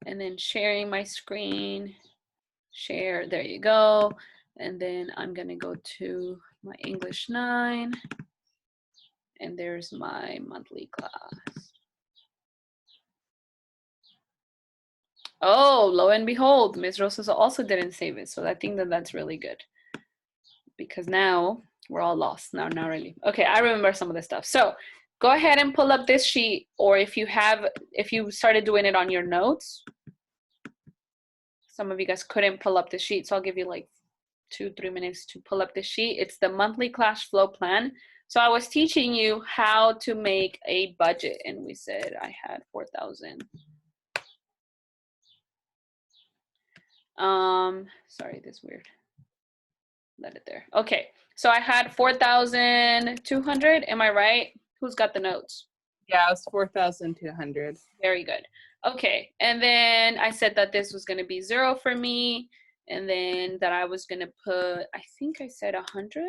and then sharing my screen, share, there you go. And then I'm gonna go to my English 9, and there's my monthly class. Oh, lo and behold, Ms. Rosas also didn't save it. So I think that that's really good, because now we're all lost. Now, not really. Okay, I remember some of the stuff. So go ahead and pull up this sheet, or if you started doing it on your notes, some of you guys couldn't pull up the sheet. So I'll give you like 2-3 minutes to pull up the sheet. It's the monthly cash flow plan. So I was teaching you how to make a budget, and we said I had 4,000. Sorry, this weird. Let it there. Okay, so I had 4,200. Am I right? Who's got the notes? Yeah, it was 4,200. Very good. Okay, and then I said that this was going to be 0 for me, and then that I was going to put, I think I said 100.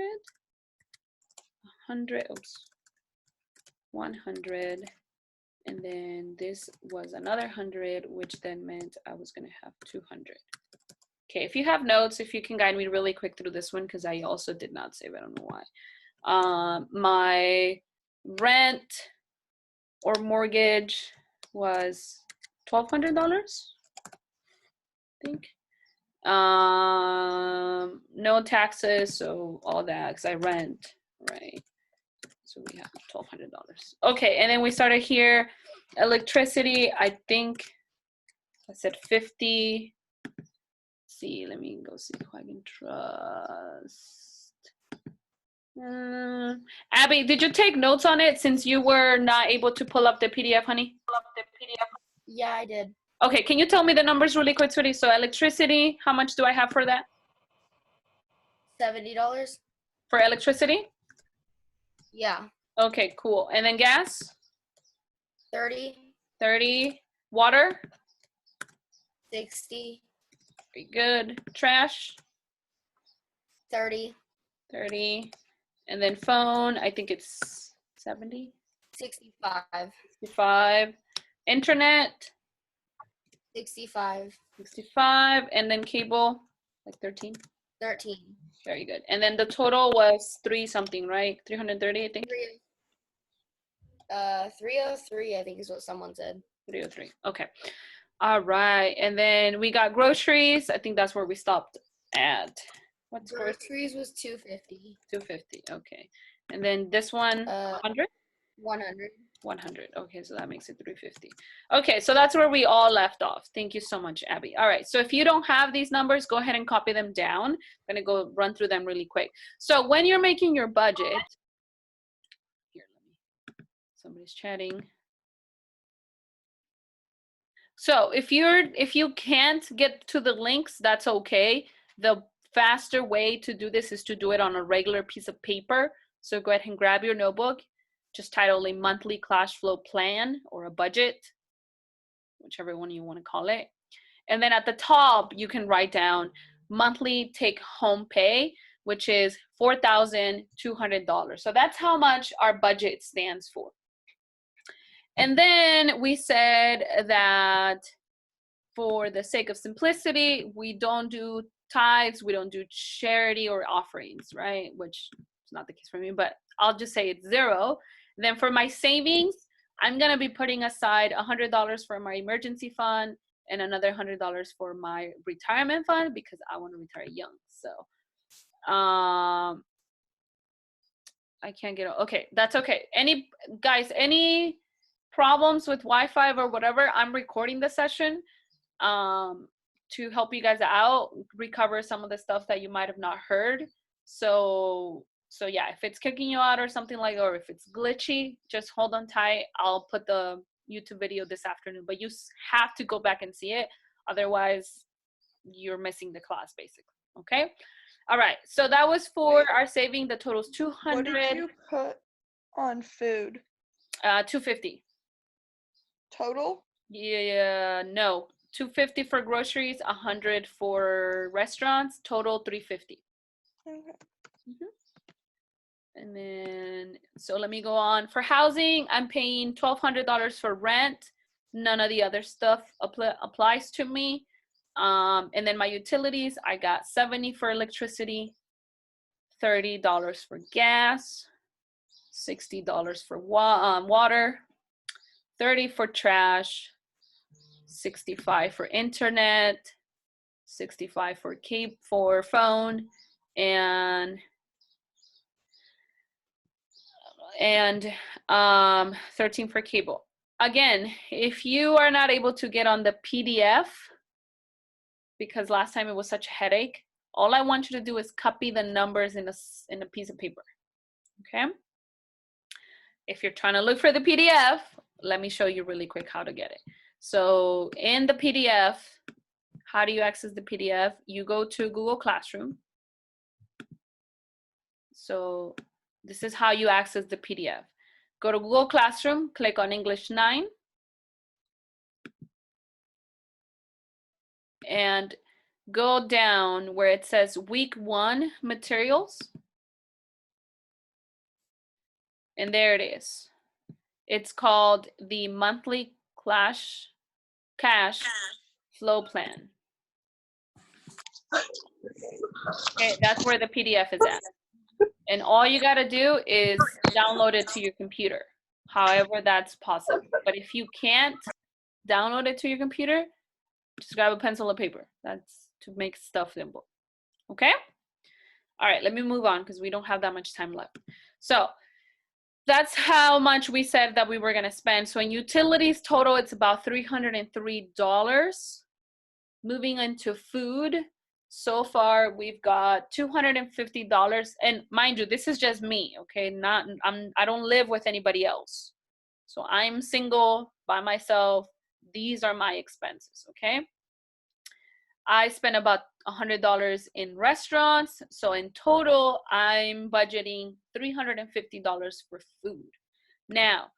100. Oops. 100. And then this was another 100, which then meant I was going to have 200. Okay, if you have notes, if you can guide me really quick through this one, because I also did not save it, I don't know why. My rent or mortgage was $1,200, I think. No taxes, so all that, because I rent, right? So we have $1,200. Okay, and then we started here. Electricity, I think I said 50. See, let me go see who I can trust. Abby, did you take notes on it since you were not able to pull up the PDF, honey? Yeah, I did. Okay, can you tell me the numbers really quick, sweetie? So electricity, how much do I have for that? $70. For electricity? Yeah. Okay, cool. And then gas? 30. 30. Water? 60. Very good. Trash? 30. 30. And then phone, I think it's 70. 65. 65. Internet? 65. 65. And then cable, like 13. 13. Very good. And then the total was 3 something, right? 330, I think. 303, I think is what someone said. 303. Okay. All right. And then we got groceries. I think that's where we stopped at. What's groceries was 250. 250. Okay. And then this one, 100? 100. 100. Okay, so that makes it 350. Okay, so that's where we all left off. Thank you so much, Abby. All right, so if you don't have these numbers, go ahead and copy them down. I'm gonna go run through them really quick. So when you're making your budget, here, somebody's chatting. So if you can't get to the links, that's okay. The faster way to do this is to do it on a regular piece of paper. So go ahead and grab your notebook. Just title a monthly cash flow plan or a budget, whichever one you want to call it. And then at the top, you can write down monthly take home pay, which is $4,200. So that's how much our budget stands for. And then we said that for the sake of simplicity, we don't do tithes, we don't do charity or offerings, right? Which is not the case for me, but I'll just say it's 0. Then for my savings, I'm going to be putting aside $100 for my emergency fund and another $100 for my retirement fund because I want to retire young. So I can't get, okay, that's okay. Any problems with Wi-Fi or whatever, I'm recording the session to help you guys out, recover some of the stuff that you might have not heard. So yeah, if it's kicking you out or something like, or if it's glitchy, just hold on tight. I'll put the YouTube video this afternoon, but you have to go back and see it. Otherwise, you're missing the class basically. Okay. All right. So that was for our saving. The total's 200. What did you put on food? 250. Total? Yeah, no. 250 for groceries, 100 for restaurants, total 350. Okay. And then, so let me go on. For housing, I'm paying $1,200 for rent, None of the other stuff applies to me. And then my utilities, I got $70 for electricity, $30 for gas, $60 for water, $30 for trash, $65 for internet, $65 for phone, and 13 for cable. Again, if you are not able to get on the PDF, because last time it was such a headache, all I want you to do is copy the numbers in a piece of paper, okay? If you're trying to look for the PDF, let me show you really quick how to get it. So in the PDF, how do you access the PDF? You go to Google Classroom. So this is how you access the PDF. Go to Google Classroom, click on English 9. And go down where it says week 1 materials. And there it is. It's called the monthly cash flow plan. Okay, that's where the PDF is at. And all you gotta do is download it to your computer, however that's possible. But if you can't download it to your computer, just grab a pencil and paper. That's to make stuff simple. Okay? All right, let me move on because we don't have that much time left. So that's how much we said that we were gonna spend. So in utilities total, it's about $303. Moving into food, so far we've got $250. And mind you, this is just me, okay? I don't live with anybody else. So I'm single by myself. These are my expenses, okay? I spent about $100 in restaurants. So in total, I'm budgeting $350 for food. Now,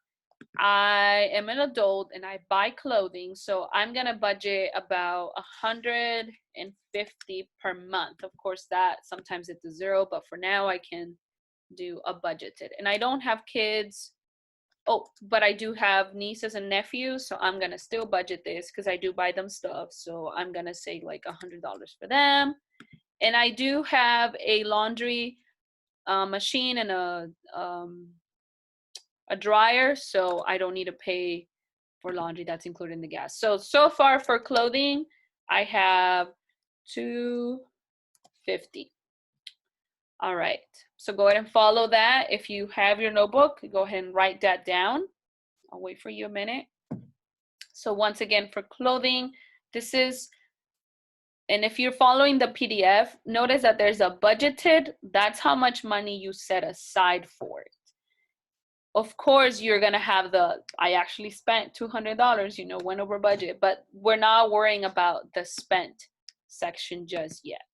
I am an adult and I buy clothing, so I'm gonna budget about $150 per month. Of course, that sometimes it's a zero, but for now I can do a budgeted. And I don't have kids. Oh, but I do have nieces and nephews, so I'm gonna still budget this because I do buy them stuff. So I'm gonna say like $100 for them. And I do have a laundry machine and a dryer, so I don't need to pay for laundry. That's included in the gas. So far for clothing, I have $250. All right, so go ahead and follow that. If you have your notebook, go ahead and write that down. I'll wait for you a minute. So once again, for clothing, this is, and if you're following the PDF, notice that there's a budgeted, that's how much money you set aside for it. Of course, you're gonna have I actually spent $200, went over budget, but we're not worrying about the spent section just yet.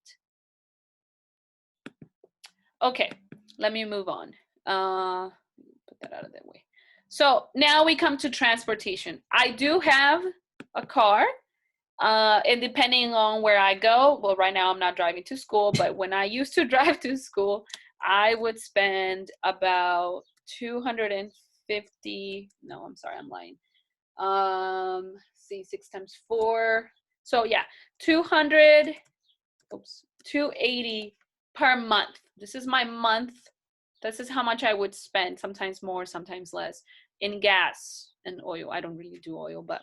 Okay, let me move on. Put that out of the way. So now we come to transportation. I do have a car, and depending on where I go, well, right now I'm not driving to school, but when I used to drive to school, I would spend about $250, no, I'm sorry, I'm lying. See, 6 times 4. So yeah, $280 per month. This is my month. This is how much I would spend, sometimes more, sometimes less, in gas and oil. I don't really do oil, but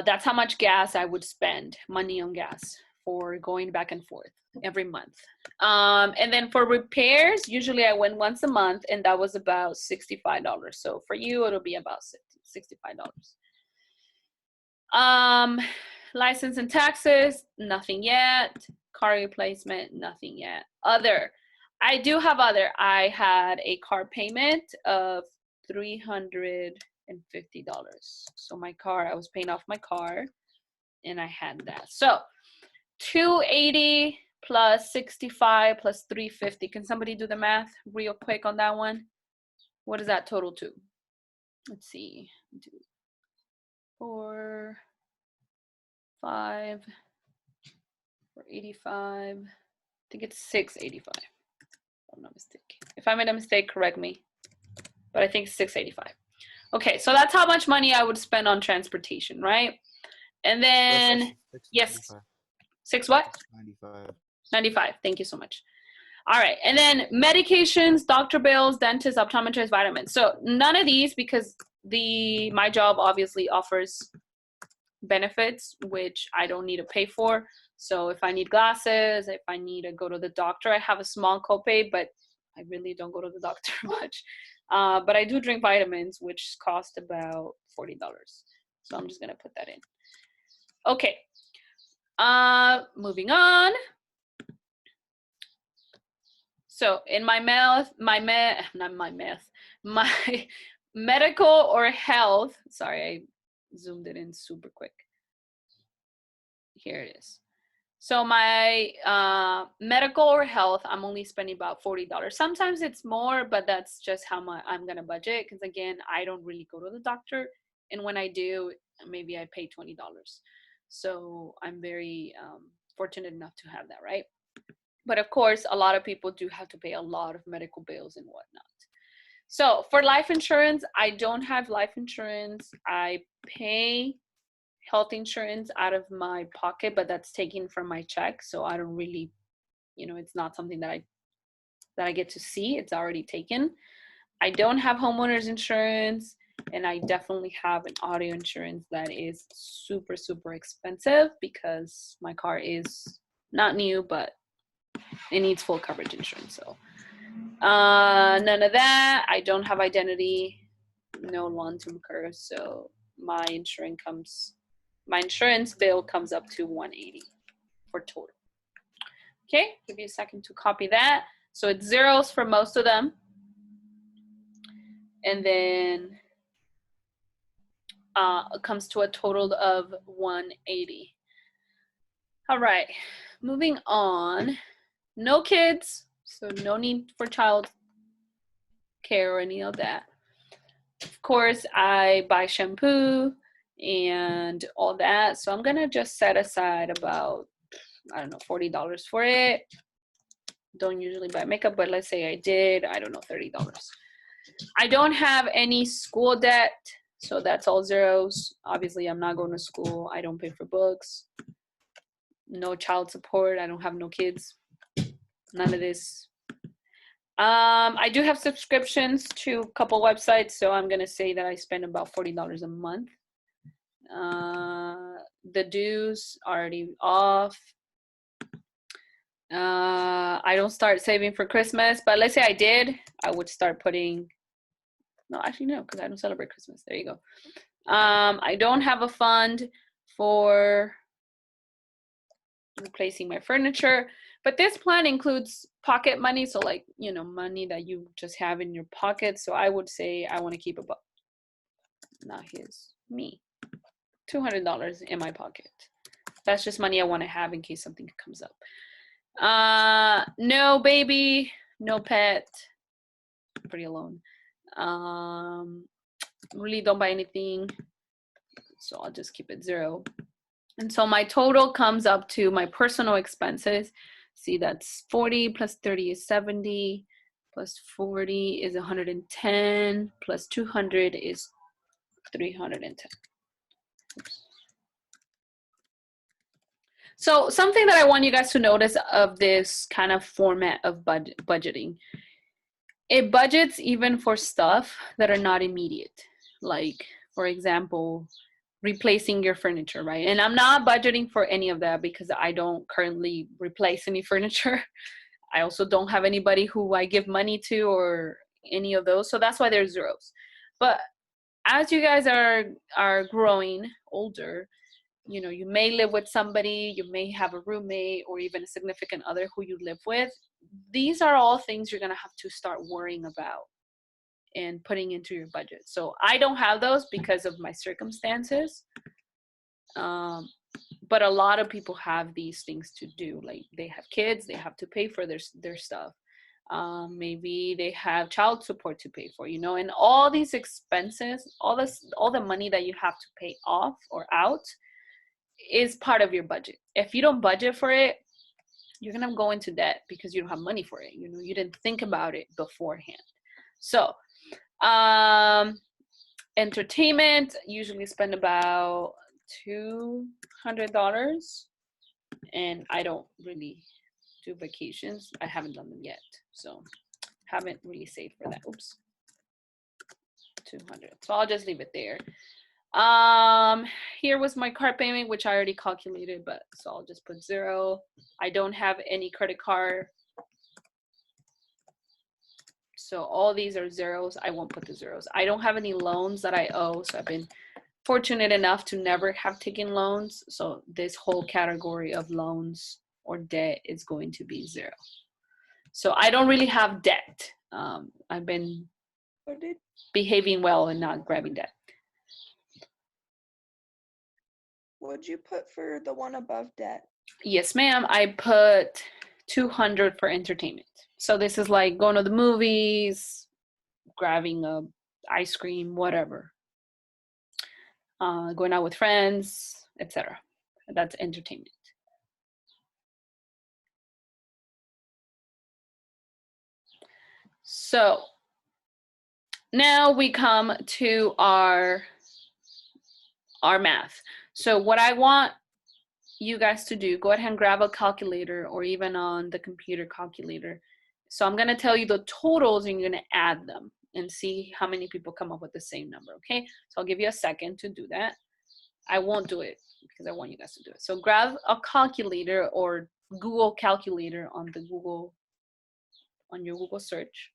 that's how much gas I would spend, money on gas for going back and forth every month. And then for repairs, usually I went once a month, and that was about $65. So for you, it'll be about $65. License and taxes, nothing yet. Car replacement, nothing yet. Other, I do have other. I had a car payment of $350. So my car, I was paying off my car, and I had that. So $280 plus 65 plus 350. Can somebody do the math real quick on that one? What does that total to? Let's see. 2, 4, 5, 485. I think it's 685. If I'm not mistaken. If I made a mistake, correct me. But I think it's 685. Okay, so that's how much money I would spend on transportation, right? And then, yes, 6 what? 95. 95. Thank you so much. All right. And then medications, doctor bills, dentist, optometrist, vitamins. So none of these, because my job obviously offers benefits, which I don't need to pay for. So if I need glasses, if I need to go to the doctor, I have a small copay, but I really don't go to the doctor much. But I do drink vitamins, which cost about $40. So I'm just going to put that in. Okay. Moving on. So in my medical or health, sorry, I zoomed it in super quick. Here it is. So my medical or health, I'm only spending about $40. Sometimes it's more, but that's just how much I'm gonna budget. Because again, I don't really go to the doctor, and when I do, maybe I pay $20. So I'm very fortunate enough to have that, right? But of course, a lot of people do have to pay a lot of medical bills and whatnot. So for life insurance, I don't have life insurance. I pay health insurance out of my pocket, but that's taken from my check. So I don't really, it's not something that I get to see. It's already taken. I don't have homeowners insurance, and I definitely have an auto insurance that is super, super expensive because my car is not new, but it needs full coverage insurance. So none of that. I don't have identity, no long-term care. So my insurance bill comes up to $180 for total. Okay, give you a second to copy that. So it's zeros for most of them. And then it comes to a total of $180. All right, moving on. No kids, so no need for child care or any of that. Of course, I buy shampoo and all that. So I'm gonna just set aside about, I don't know, $40 for it. Don't usually buy makeup, but let's say I did, I don't know, $30. I don't have any school debt, so that's all zeros. Obviously, I'm not going to school. I don't pay for books. No child support. I don't have no kids. None of this. I do have subscriptions to a couple websites, so I'm gonna say that I spend about $40 a month. The dues already off. I don't start saving for Christmas, but let's say I did, I would start putting. No, actually no, because I don't celebrate Christmas. There you go. I don't have a fund for replacing my furniture, but this plan includes pocket money, so like, money that you just have in your pocket. So I would say I want to keep about, not me, $200 in my pocket. That's just money I want to have in case something comes up. No baby, no pet, pretty alone. Really don't buy anything, so I'll just keep it zero. And so my total comes up to my personal expenses. See, that's 40 plus 30 is 70, plus 40 is 110, plus 200 is 310. Oops. So something that I want you guys to notice of this kind of format of budgeting, it budgets even for stuff that are not immediate. Like, for example, replacing your furniture, right? And I'm not budgeting for any of that because I don't currently replace any furniture. I also don't have anybody who I give money to or any of those. So that's why there's zeros. But as you guys are growing older, you may live with somebody, you may have a roommate or even a significant other who you live with. These are all things you're going to have to start worrying about and putting into your budget. So I don't have those because of my circumstances. But a lot of people have these things to do. Like they have kids, they have to pay for their stuff. Maybe they have child support to pay for, and all these expenses, all the money that you have to pay off or out is part of your budget. If you don't budget for it, you're going to go into debt because you don't have money for it. You didn't think about it beforehand. So Entertainment, usually spend about $200. And I don't really do vacations. I haven't done them yet. So haven't really saved for that. Oops. 200. So I'll just leave it there. Here was my card payment, which I already calculated, but so I'll just put 0. I don't have any credit card. So all these are zeros. I won't put the zeros. I don't have any loans that I owe. So I've been fortunate enough to never have taken loans. So this whole category of loans or debt is going to be 0. So I don't really have debt. I've been behaving well and not grabbing debt. What'd you put for the one above debt? Yes, ma'am. I put 200 for entertainment. So this is like going to the movies, grabbing a ice cream, whatever. Going out with friends, etc. That's entertainment. So now we come to our math. So what I want you guys to do, go ahead and grab a calculator or even on the computer calculator. So I'm going to tell you the totals and you're going to add them and see how many people come up with the same number, okay? So I'll give you a second to do that. I won't do it because I want you guys to do it. So grab a calculator or Google calculator on your Google search.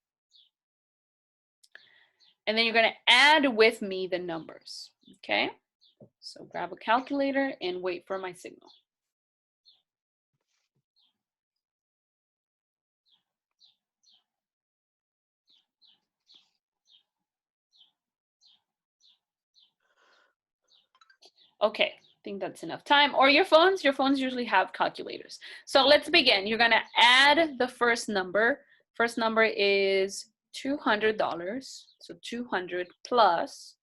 And then you're going to add with me the numbers, okay? So grab a calculator and wait for my signal. Okay, I think that's enough time. Or your phones usually have calculators. So let's begin. You're gonna add the first number. First number is $200. So 200 plus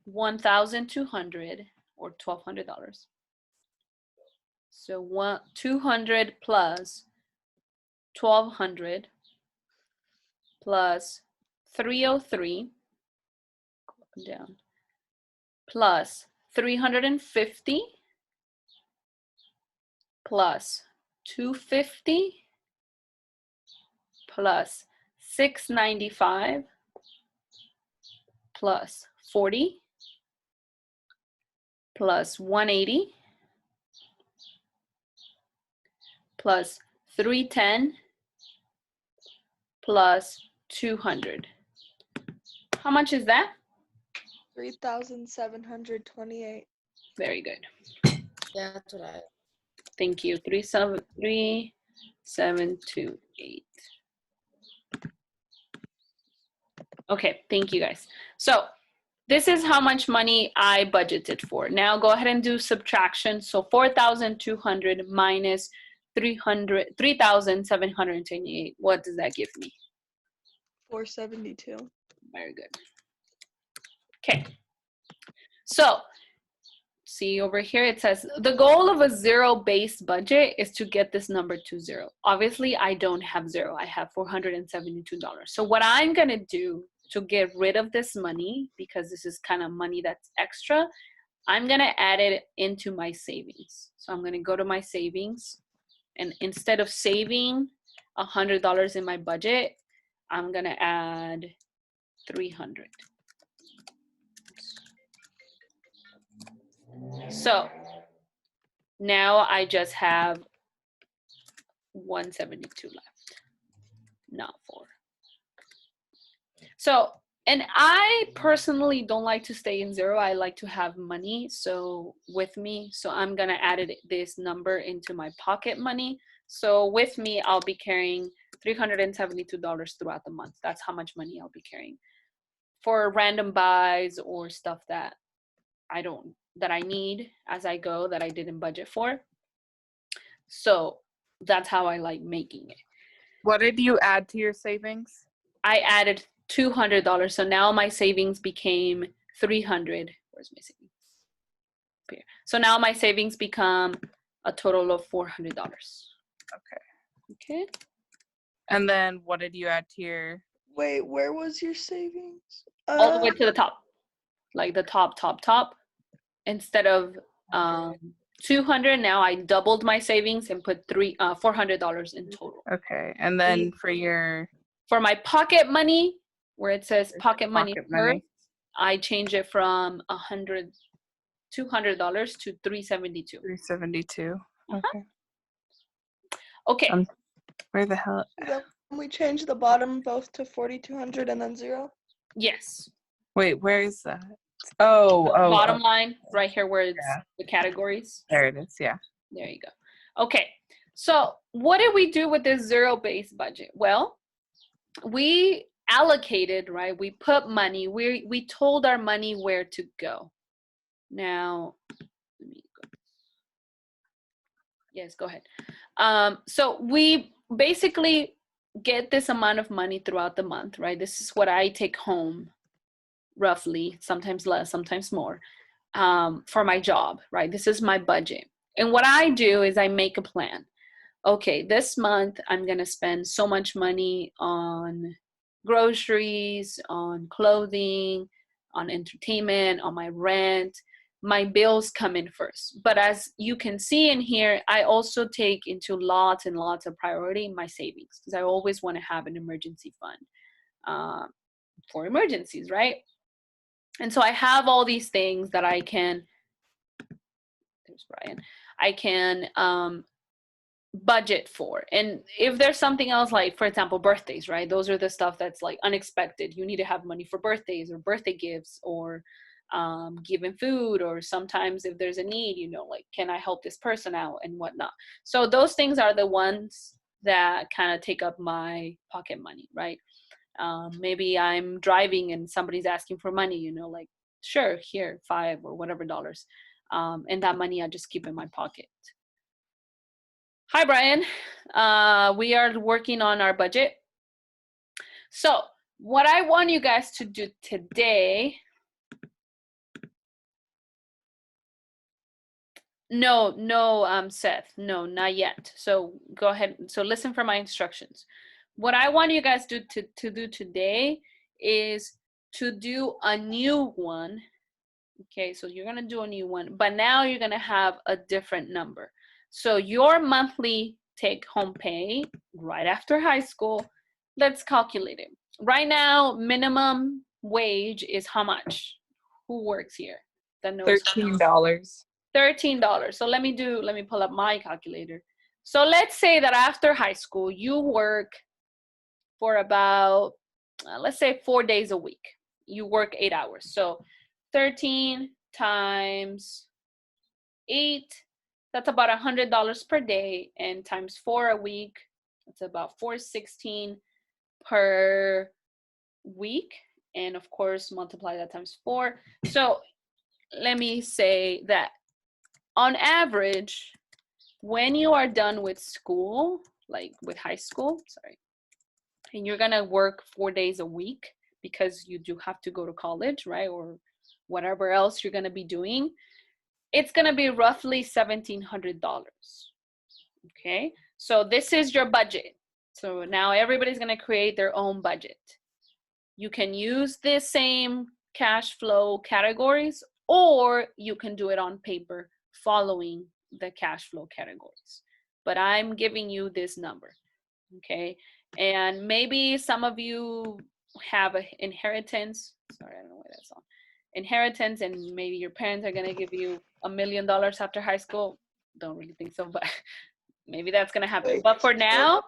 1,200 or $1,200. So 200 plus 1,200 plus 303, go up and down, plus 350 plus 250 plus 695 plus 40 plus 180 plus 310 plus 200. How much is that? 3,728. Very good. Yeah, that's what I. Thank you. 3,728. Okay, thank you guys. So this is how much money I budgeted for. Now go ahead and do subtraction. So 4,200 minus 3,728. What does that give me? 472. Very good. Okay. So see over here, it says the goal of a zero-based budget is to get this number to 0. Obviously, I don't have 0. I have $472. So what I'm going to do to get rid of this money, because this is kind of money that's extra, I'm going to add it into my savings. So I'm going to go to my savings, and instead of saving $100 in my budget, I'm going to add 300. So now I just have 172 left, not 4. So, and I personally don't like to stay in 0. I like to have money with me. So I'm going to add this number into my pocket money. So with me, I'll be carrying $372 throughout the month. That's how much money I'll be carrying for random buys or stuff that I need as I go that I didn't budget for. So that's how I like making it. What did you add to your savings? I added $200. So now my savings became 300. Where's my savings? Here. So now my savings become a total of $400. Okay. Okay. And then what did you add to your? Wait, where was your savings? All the way to the top. like the top. Instead of 200, now I doubled my savings and put $400 in total. Okay. And then for your For my pocket money, where it says pocket money pocket first, money. I change it from $200 to $372. 372. Uh-huh. Okay. Okay. Where the hell? Then we change the bottom both to 4,200 and then 0. Yes. Wait, where is that? Oh, Bottom line, right here where it's Yeah. the categories. There it is. Yeah. There you go. Okay. So what did we do with this zero-based budget? Well, we allocated, right? We put money. We told our money where to go. Now, let me go. Yes, go ahead. So we basically get this amount of money throughout the month, right? This is what I take home, roughly, sometimes less, sometimes more, for my job, right? This is my budget. And what I do is I make a plan. Okay, this month I'm going to spend so much money on groceries, on clothing, on entertainment, on my rent. My bills come in first. But as you can see in here, I also take into lots and lots of priority my savings, because I always want to have an emergency fund for emergencies, right? And so I have all these things that I can, there's Brian, I can budget for. And if there's something else, like for example birthdays, right, those are the stuff that's like unexpected. You need to have money for birthdays or birthday gifts, or giving food, or sometimes if there's a need, you know, like can I help this person out and whatnot. So those things are the ones that kind of take up my pocket money, right? Maybe I'm driving and somebody's asking for money, you know, like sure, here, $5 or whatever dollars, and that money I just keep in my pocket. Hi, Brian. We are working on our budget. So what I want you guys to do today, no, Seth, no, not yet. So go ahead. So listen for my instructions. What I want you guys to do today is to do a new one. Okay, so you're gonna do a new one, but now you're gonna have a different number. So your monthly take-home pay right after high school, let's calculate it. Right now, minimum wage is how much? Who works here? That knows. $13. $13. So let me pull up my calculator. So let's say that after high school, you work for about, let's say 4 days a week. You work 8 hours. So 13 times 8, that's about $100 per day, and times 4 a week, that's about $416 per week. And of course, multiply that times 4. So let me say that on average, when you are done with school, like with high school, and you're gonna work 4 days a week because you do have to go to college, right? Or whatever else you're gonna be doing, it's gonna be roughly $1,700. Okay, so this is your budget. So now everybody's gonna create their own budget. You can use the same cash flow categories, or you can do it on paper following the cash flow categories. But I'm giving you this number, okay? And maybe some of you have an inheritance. Sorry, I don't know why that's on. Inheritance, and maybe your parents are gonna give you $1 million after high school. Don't really think so, but maybe that's gonna happen. But for now,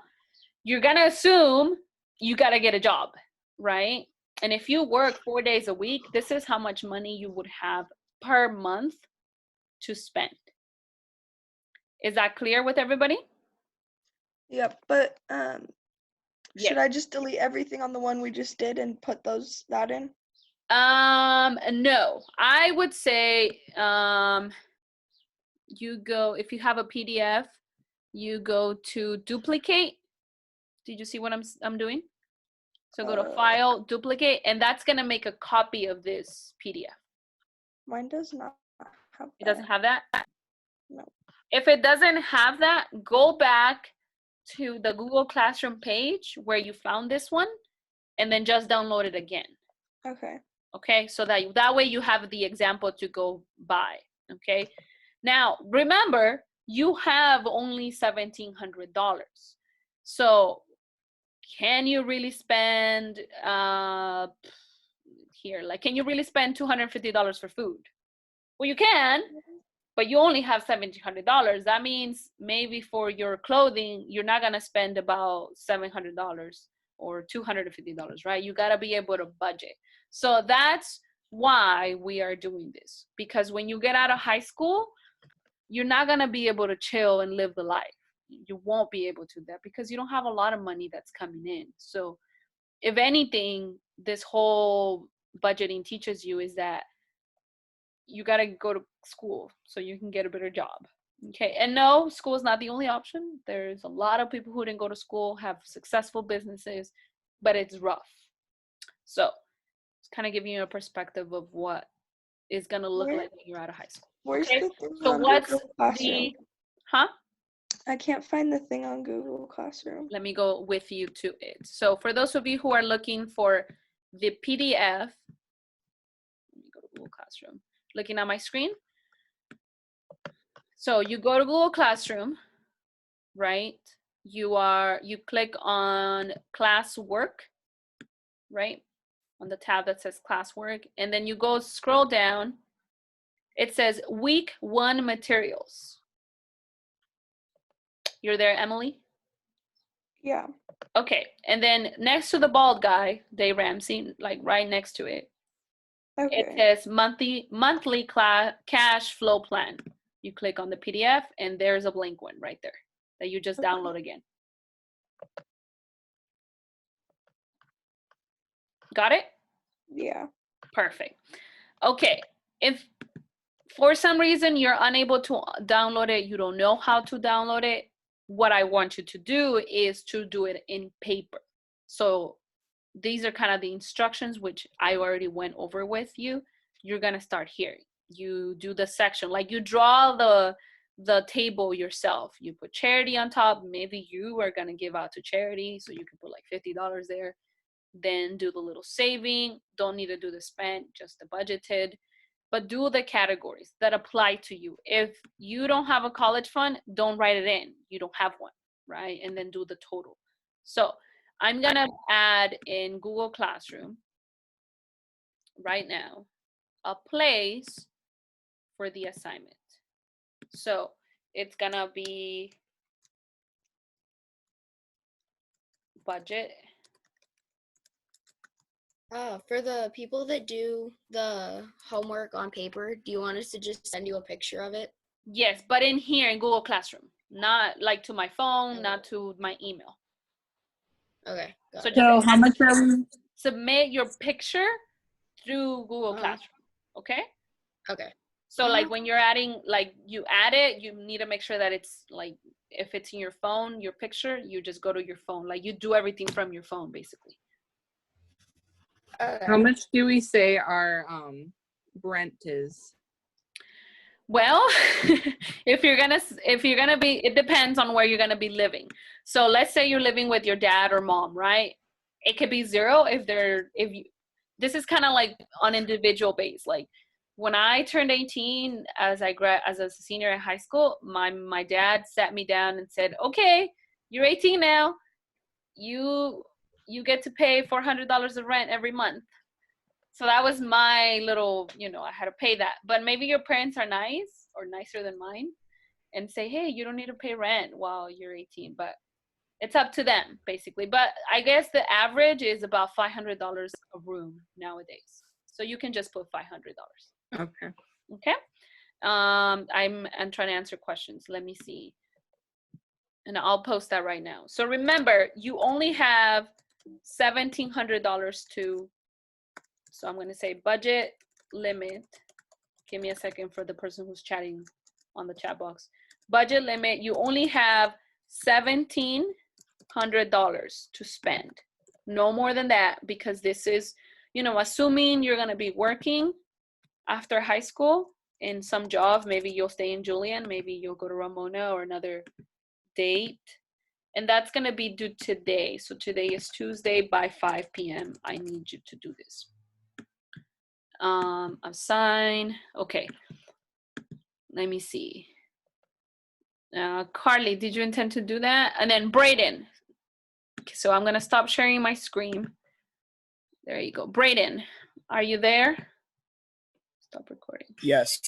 you're gonna assume you gotta get a job, right? And if you work 4 days a week, this is how much money you would have per month to spend. Is that clear with everybody? Yep, but Yes. should I just delete everything on the one we just did and put that in? No, I would say you go, if you have a PDF, you go to duplicate. Did you see what I'm doing? So go to file, duplicate, and that's gonna make a copy of this PDF. Mine does not have It doesn't have that? No. If it doesn't have that, go back to the Google Classroom page where you found this one, and then just download it again. Okay. Okay, so that way you have the example to go by. Okay, now remember you have only $1,700. So can you really spend here, like, can you really spend $250 for food? Well, you can, but you only have $1,700. That means maybe for your clothing, you're not gonna spend about $700 or $250, right? You gotta be able to budget. So that's why we are doing this, because when you get out of high school, you're not gonna be able to chill and live the life. You won't be able to do that because you don't have a lot of money that's coming in. So if anything, this whole budgeting teaches you is that you got to go to school so you can get a better job. Okay, and no, school is not the only option. There's a lot of people who didn't go to school, have successful businesses, but it's rough. So it's kind of giving you a perspective of what is going to look like when you're out of high school. Where's Okay, the thing so on what's Google Classroom? the, huh? I can't find the thing on Google Classroom. Let me go with you to it. So for those of you who are looking for the PDF, let me go to Google Classroom. Looking at my screen. So you go to Google Classroom, right? You click on classwork, right? On the tab that says classwork, and then you go scroll down. It says week 1 materials. You're there, Emily? Yeah. Okay, and then next to the bald guy, Dave Ramsey, like right next to it, it Okay. says monthly cash flow plan. You click on the PDF and there's a blank one right there that you just Okay. download again. Got it? Yeah. Perfect. Okay, if for some reason you're unable to download it, you don't know how to download it, what I want you to do is to do it in paper. So these are kind of the instructions which I already went over with you. You're gonna start here. You do the section, like you draw the table yourself. You put charity on top. Maybe you are gonna give out to charity, so you can put like $50 there. Then do the little saving. Don't need to do the spent, just the budgeted. But do the categories that apply to you. If you don't have a college fund, don't write it in. You don't have one, right? And then do the total. So I'm gonna add in Google Classroom right now a place for the assignment. So it's gonna be budget. For the people that do the homework on paper, do you want us to just send you a picture of it? Yes, but in here in Google Classroom, not like to my phone, not to my email. Okay. Got So it. just how much are we? submit your picture through Google Uh-huh. Classroom, okay? Okay. So like when you're adding, like you add it, you need to make sure that it's like, if it's in your phone, your picture, you just go to your phone. Like you do everything from your phone, basically. How much do we say our rent is? Well, if you're gonna be, it depends on where you're gonna be living. So let's say you're living with your dad or mom, right? It could be zero this is kind of like on individual base. Like when I turned 18, as a senior in high school, my dad sat me down and said, "Okay, you're 18 now. You get to pay $400 of rent every month." So that was my little, I had to pay that. But maybe your parents are nice or nicer than mine and say, hey, you don't need to pay rent while you're 18. But it's up to them, basically. But I guess the average is about $500 a room nowadays. So you can just put $500. Okay. Okay? I'm trying to answer questions. Let me see. And I'll post that right now. So remember, you only have $1,700 to. So I'm going to say budget limit. Give me a second for the person who's chatting on the chat box. Budget limit, you only have $1,700 to spend. No more than that, because this is, assuming you're going to be working after high school in some job. Maybe you'll stay in Julian, maybe you'll go to Ramona or another date. And that's going to be due today. So today is Tuesday by 5 p.m. I need you to do this. Assign. Okay. Let me see. Carly, did you intend to do that? And then Brayden. Okay, so I'm gonna stop sharing my screen. There you go. Brayden, are you there? Stop recording. Yes.